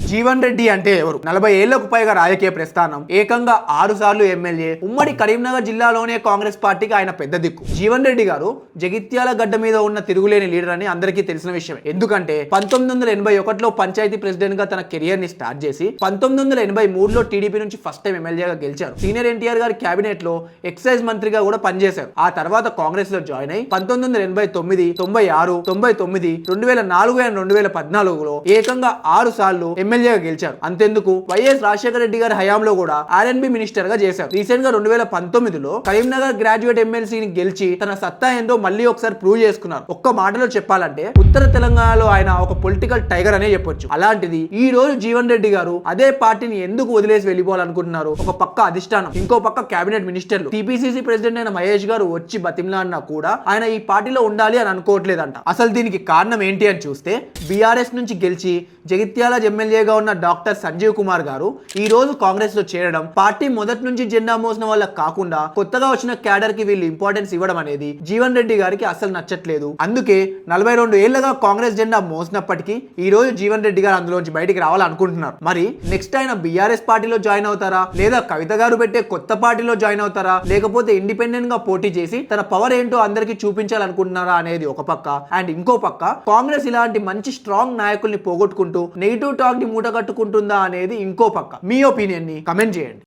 జీవన్ రెడ్డి అంటే ఎవరు? 40 ఏళ్లకు పైగా రాజకీయ ప్రస్థానం, ఏకంగా 6 సార్లు ఎమ్మెల్యే, ఉమ్మడి కరీంనగర్ జిల్లాలోనే కాంగ్రెస్ పార్టీకి ఆయన పెద్ద దిక్కు. జీవన్ రెడ్డి గారు జగిత్యాల గడ్డ మీద ఉన్న తిరుగులేని లీడర్ అని అందరికీ తెలిసిన విషయం. ఎందుకంటే 1981లో పంచాయతీ ప్రెసిడెంట్ గా తన కెరియర్ ని స్టార్ట్ చేసి 1983లో టీడీపీ నుంచి ఫస్ట్ టైం ఎమ్మెల్యేగా గెలిచారు. సీనియర్ ఎన్టీఆర్ గారి కేబినెట్ లో ఎక్సైజ్ మంత్రిగా కూడా పనిచేశారు. ఆ తర్వాత కాంగ్రెస్ లో జాయిన్ అయి 1989, 96, 99, 2004 అండ్ 2014లో ఏకంగా 6 సార్లు ఎమ్మెల్యేగా గెలిచారు. అంతెందుకు వైఎస్ రాజశేఖర రెడ్డి గారి హయాంలో కూడా ఆర్ఎన్బి మినిస్టర్ గా చేశారు. రీసెంట్ గా 2019లో కరీంనగర్ గ్రాడ్యుయేట్ ఎమ్మెల్సీని గెలిచి తన సత్తా ఏందో మళ్ళీ ఒకసారి ప్రూవ్ చేసుకున్నారు. ఒక్క మాటలో చెప్పాలంటే ఉత్తర తెలంగాణలో ఆయన ఒక పొలిటికల్ టైగర్ అనే చెప్పొచ్చు. అలాంటిది ఈ రోజు జీవన్ రెడ్డి గారు అదే పార్టీని ఎందుకు వదిలేసి వెళ్ళిపోవాలనుకుంటున్నారు? ఒక పక్క అధిష్టానం, ఇంకో పక్క కేబినెట్ మినిస్టర్లు, టీపీసీసీ ప్రెసిడెంట్ అయిన మహేష్ గారు వచ్చి బతిమలాడినా కూడా ఆయన ఈ పార్టీలో ఉండాలి అని అనుకోవట్లేదంట. అసలు దీనికి కారణం ఏంటి అని చూస్తే బీఆర్ఎస్ నుంచి గెలిచి జగిత్యాల ఎమ్మెల్యేగా ఉన్న డాక్టర్ సంజీవ్ కుమార్ గారు ఈ రోజు కాంగ్రెస్ లో చేరడం, పార్టీ మొదటి నుంచి జెండా మోసిన వాళ్ళకి కాకుండా కొత్తగా వచ్చిన క్యాడర్ కి వీళ్ళు ఇంపార్టెన్స్ ఇవ్వడం అనేది జీవన్ రెడ్డి గారికి అసలు నచ్చట్లేదు. అందుకే 42 ఏళ్లుగా కాంగ్రెస్ జెండా మోసినప్పటికీ ఈ రోజు జీవన్ రెడ్డి గారు అందులోంచి బయటికి రావాలనుకుంటున్నారు. మరి నెక్స్ట్ ఆయన బీఆర్ఎస్ పార్టీలో జాయిన్ అవుతారా, లేదా కవిత గారు పెట్టే కొత్త పార్టీలో జాయిన్ అవుతారా, లేకపోతే ఇండిపెండెంట్ గా పోటీ చేసి తన పవర్ ఏంటో అందరికి చూపించాలనుకుంటున్నారా అనేది ఒక పక్క. అండ్ ఇంకో పక్క కాంగ్రెస్ ఇలాంటి మంచి స్ట్రాంగ్ నాయకుల్ని పోగొట్టుకుంటూ నెగిటివ్ టాక్ ని మూట కట్టుకుంటుందా అనేది ఇంకో పక్క. మీ ఒపీనియన్ ని కమెంట్ చేయండి.